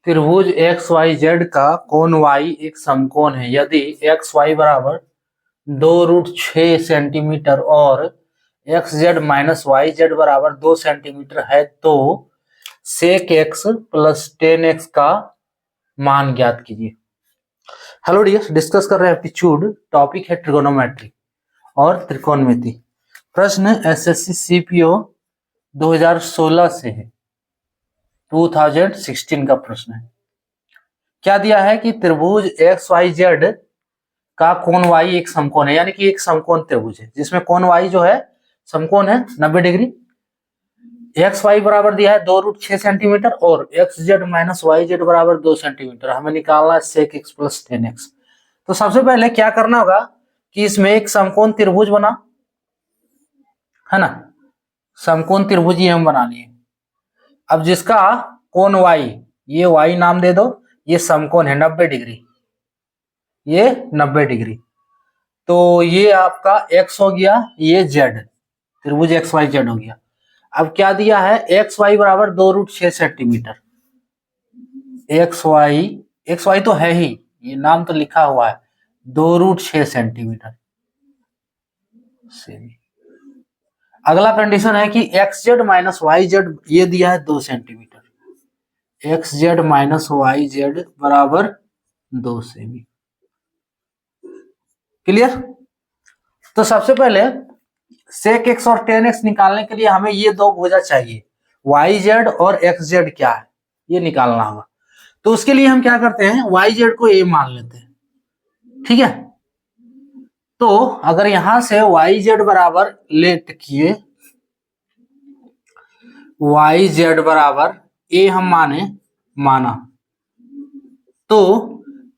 त्रिभुज x Y Z का कोण वाई एक समकोण है यदि एक्स वाई बराबर 2√6 सेंटीमीटर और X Z minus Y Z बराबर 2 सेंटीमीटर है तो sec X plus tan X का मान ज्ञात कीजिए। हेलो डियर, डिस्कस कर रहे हैं एप्टीट्यूड, टॉपिक है ट्रिगोनोमेट्री और त्रिकोणमिति। प्रश्न एसएससी सीपीओ 2016 से है, 2016 का प्रश्न है। क्या दिया है कि त्रिभुज एक्स वाई जेड का कोण वाई एक समकोण है, यानी कि एक समकोण त्रिभुज है जिसमें कोण वाई जो है समकोण है 90 डिग्री। एक्स वाई बराबर दिया है 2√6 सेंटीमीटर और X Z minus Y Z बराबर 2 सेंटीमीटर। हमें निकालना है sec X plus tan X. तो सबसे पहले क्या करना होगा कि इसमें एक समकोण त्रिभुज बना है ना, समकोण त्रिभुज ही हम बना लिए। अब जिसका कोण वाई, ये वाई नाम दे दो, ये समकोण है 90 डिग्री, ये 90 डिग्री। तो ये आपका x हो गया, ये z, त्रिभुज एक्स वाई जेड हो गया। अब क्या दिया है, एक्स वाई बराबर 2√6 सेंटीमीटर। एक्स वाई तो है ही, ये नाम तो लिखा हुआ है 2√6 सेंटीमीटर। अगला कंडीशन है कि X Z minus Y Z ये दिया है 2 सेंटीमीटर। X Z minus Y Z बराबर 2 सेमी। क्लियर? तो सबसे पहले सेक एक्स और टेन एक्स निकालने के लिए हमें ये दो भुजा चाहिए, वाई जेड और एक्स जेड क्या है ये निकालना होगा। तो उसके लिए हम क्या करते हैं, वाई जेड को ए मान लेते हैं, ठीक है। तो अगर यहां से वाई जेड बराबर लेट किए, वाई जेड बराबर ए हम माना, तो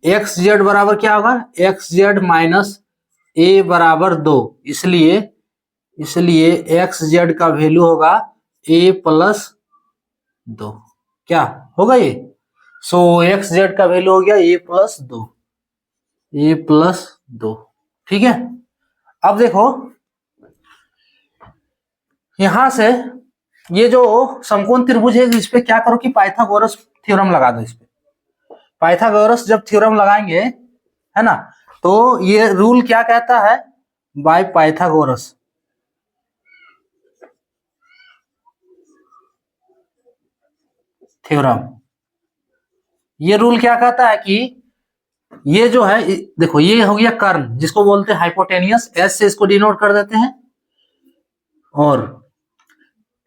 एक्स जेड बराबर क्या होगा, एक्स जेड माइनस ए बराबर 2। इसलिए एक्स जेड का वैल्यू होगा ए प्लस 2। क्या होगा ये? सो एक्स जेड का वैल्यू हो गया ए प्लस 2, ए प्लस 2, ठीक है। अब देखो यहां से ये जो समकोण त्रिभुज है इस पे क्या करो कि पाइथागोरस थ्योरम लगा दो। इस पे पाइथागोरस जब थ्योरम लगाएंगे है ना, तो ये रूल क्या कहता है, बाय पाइथागोरस थ्योरम, ये रूल क्या कहता है कि ये जो है, देखो ये हो गया कर्ण जिसको बोलते हैं हाइपोटेनियस, एस से इसको डिनोट कर देते हैं। और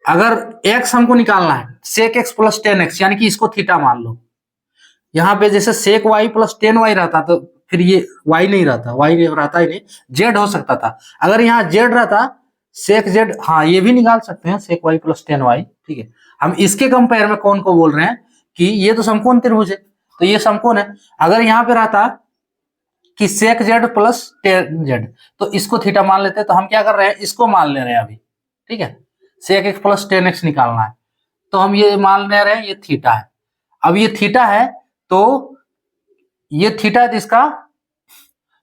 अगर x हमको निकालना है, सेक x प्लस टेन एक्स, यानी कि इसको थीटा मान लो। यहाँ पे जैसे सेक y प्लस टेन वाई रहता तो फिर ये y नहीं रहता, y रहता ही नहीं, z हो सकता था। अगर यहाँ z रहता सेक z, हाँ ये भी निकाल सकते हैं सेक y प्लस टेन वाई, ठीक है। हम इसके कंपेयर में कौन को बोल रहे हैं कि ये तो समकोण त्रिभुज है, तो ये समकोण है। अगर यहाँ पे रहता कि सेक z प्लस टेन z, तो इसको थीटा मान लेते हैं। तो हम क्या कर रहे हैं, इसको मान ले रहे हैं अभी, ठीक है। Sec X plus tan X निकालना है तो हम ये मान ले रहे हैं ये थीटा है। अब ये थीटा है तो ये थीटा है, तो इसका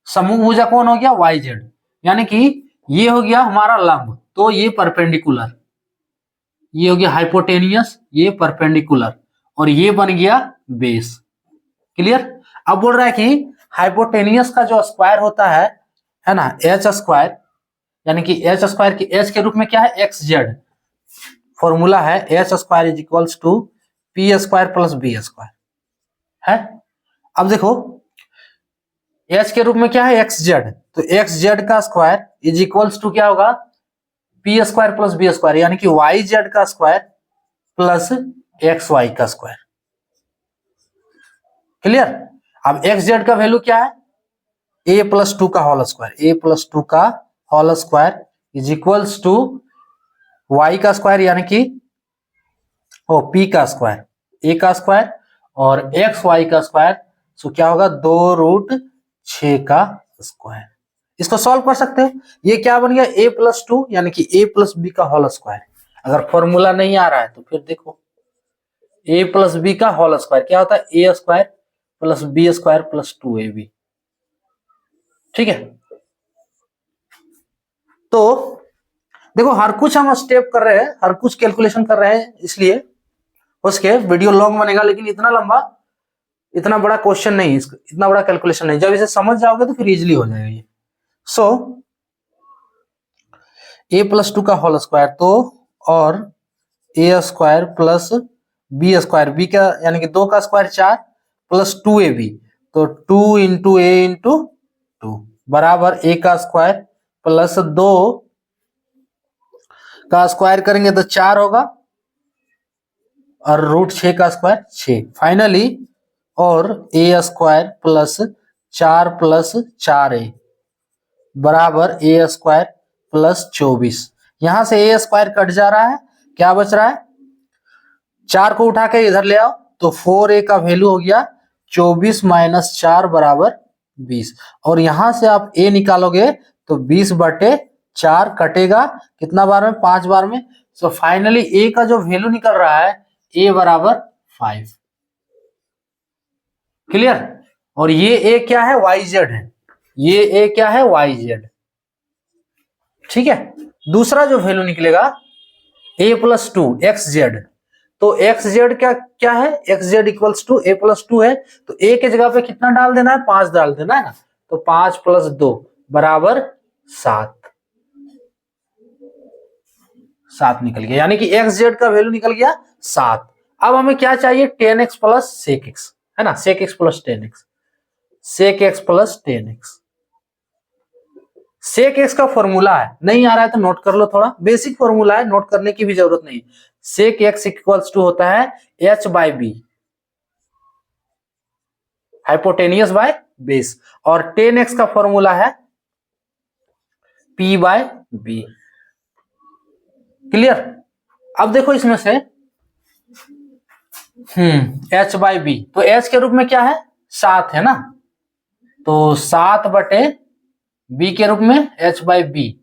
समूह भुजा कौन हो गया, वाई जेड, यानी कि ये हो गया हमारा लंब, तो ये परपेंडिकुलर, ये हो गया हाइपोटेनियस, ये परपेंडिकुलर, और ये बन गया बेस। क्लियर? अब बोल रहा है कि हाइपोटेनियस का जो स्क्वायर होता है ना, एच स्क्वायर, यानी कि एच स्क्वायर की एच के रूप में क्या है, एक्स जेड। फॉर्मूला है H square is equals to P square plus B square है। अब देखो एच के रूप में क्या है, एक्स जेड, तो एक्स जेड का स्क्वायर इज इक्वल्स टू क्या होगा, P square plus B square, यानी कि वाई जेड का स्क्वायर प्लस एक्स वाई का स्क्वायर। क्लियर? अब एक्स जेड का वैल्यू क्या है, ए प्लस 2 का होल स्क्वायर, ए प्लस 2 का whole square is equals to Y का स्क्वायर, यानी कि पी का स्क्वायर, ए का स्क्वायर, और एक्स वाई का स्क्वायर, सो क्या होगा 2√6 का स्क्वायर। इसको सॉल्व कर सकते हैं। ये क्या बन गया, a प्लस 2, यानी कि a प्लस बी का होल स्क्वायर। अगर फॉर्मूला नहीं आ रहा है तो फिर देखो a प्लस बी का होल स्क्वायर क्या होता है, a square plus B square plus 2ab, ठीक है। तो देखो हर कुछ हम स्टेप कर रहे हैं, हर कुछ कैलकुलेशन कर रहे हैं, इसलिए उसके वीडियो लॉन्ग बनेगा, लेकिन इतना लंबा इतना बड़ा क्वेश्चन नहीं, इतना बड़ा कैलकुलेशन नहीं, जब इसे समझ जाओगे तो फिर इजिली हो जाएगा ये। सो a+2 का होल स्क्वायर तो और a² प्लस b², b का यानी कि 2 का स्क्वायर 4 प्लस 2ab, तो 2 इंटू ए इंटू 2 बराबर a का स्क्वायर प्लस 2 का स्क्वायर करेंगे तो 4 होगा और √6 का स्क्वायर 6 फाइनली, और a² प्लस 4 प्लस 4a बराबर a² प्लस 24। यहां से a² कट जा रहा है, क्या बच रहा है, 4 को उठा के इधर ले आओ तो 4a का वैल्यू हो गया 24 माइनस 4 बराबर 20, और यहां से आप a निकालोगे तो 20/4 कटेगा कितना बार में, 5 बार में। सो फाइनली a का जो वैल्यू निकल रहा है a बराबर 5। क्लियर। और ये a क्या है, yz है, ये a क्या है, yz। ठीक है। दूसरा जो वैल्यू निकलेगा a+2 xz, तो xz क्या है, xz इक्वल्स टू a+2 है, तो a के जगह पे कितना डाल देना है, 5 डाल देना है ना, तो 5 प्लस 2 बराबर 7 निकल गया, यानी कि xz का वैल्यू निकल गया 7। अब हमें क्या चाहिए, tan x plus sec x, है ना, sec x plus tan x, sec x plus tan x। sec x का फॉर्मूला है, नहीं आ रहा है तो नोट कर लो, थोड़ा बेसिक फॉर्मूला है, नोट करने की भी जरूरत नहीं। sec x इक्वल्स टू होता है h/b, हाइपोटेनियस बाय बेस, और tan x का फॉर्मूला है p/b। क्लियर। अब देखो इसमें से h/b, तो h के रूप में क्या है, 7 है ना, तो 7/b के रूप में h/b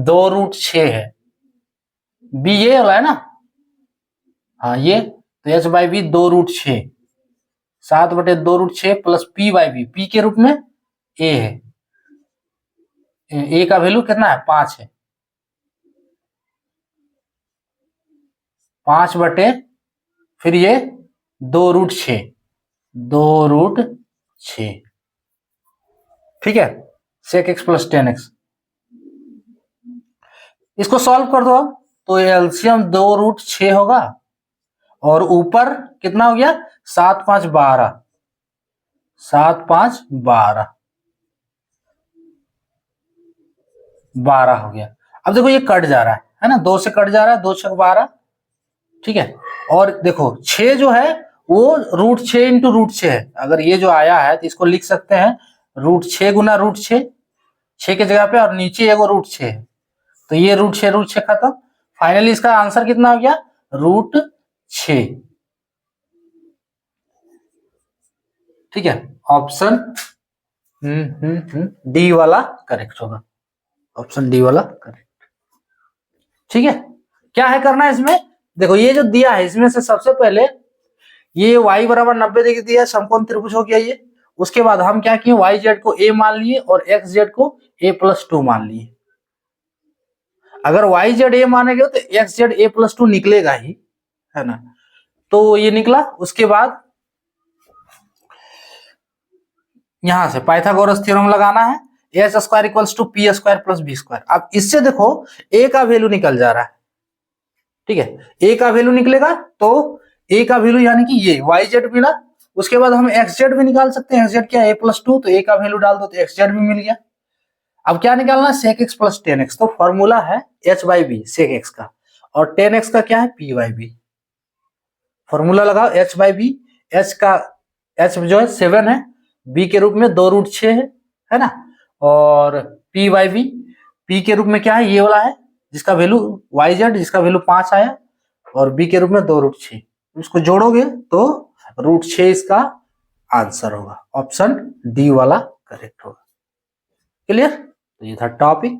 2√6 है, b ये वाला है ना, हाँ ये, तो h/b 2√6, 7/2√6 प्लस p/b, p के रूप में a है, a का वैल्यू कितना है, 5 है, 5 बटे फिर ये 2√6, 2√6। ठीक है, sec x plus tan x, इसको सॉल्व कर दो, तो एलसीएम 2√6 होगा, और ऊपर कितना हो गया, 7 5 12, 7 5 12, 12 हो गया। अब देखो ये कट जा रहा है ना, 2 से कट जा रहा है, 2 6 12। ठीक है, और देखो 6 जो है वो √6 इंटू √6 है, अगर ये जो आया है तो इसको लिख सकते हैं √6 गुना √6, 6 के जगह पे, और नीचे एगो √6 है, तो ये √6 खत्म, फाइनली इसका आंसर कितना हो गया, √6। ठीक है, ऑप्शन डी वाला करेक्ट होगा, ऑप्शन डी वाला करेक्ट। ठीक है, क्या है करना है इसमें, देखो ये जो दिया है इसमें से सबसे पहले ये y बराबर 90 डिग्री दिया है, समकोण त्रिभुज हो गया ये। उसके बाद हम क्या किए, yz को a मान लिए और xz को a+2 मान लिए। अगर yz a मानेंगे तो xz a+2 निकलेगा ही, है ना, तो ये निकला। उसके बाद यहां से पाइथागोरस थ्योरम लगाना है, a² equals to p² plus b²। अब इससे देखो a का वैल्यू निकल जा रहा है, ठीक है, a का वैल्यू निकलेगा तो a का वैल्यू यानी कि ये yz मिला। उसके बाद हम xz भी निकाल सकते हैं, xz क्या है a+2, तो a का वैल्यू डाल दो तो xz भी मिल गया। अब क्या निकालना है, sec x plus tan x, तो फॉर्मूला है h/b sec x का, और tan x का क्या है p/b। फॉर्मूला लगाओ h/b, h का h जो है 7 है, b के रूप में 2√6 है ना, और p/b, p के रूप में क्या है, ये वाला है जिसका वैल्यू yz, जिसका वैल्यू 5 आया, और b के रूप में 2√6, इसको जोड़ोगे तो √6 इसका आंसर होगा, ऑप्शन डी वाला करेक्ट होगा। क्लियर, तो ये था टॉपिक।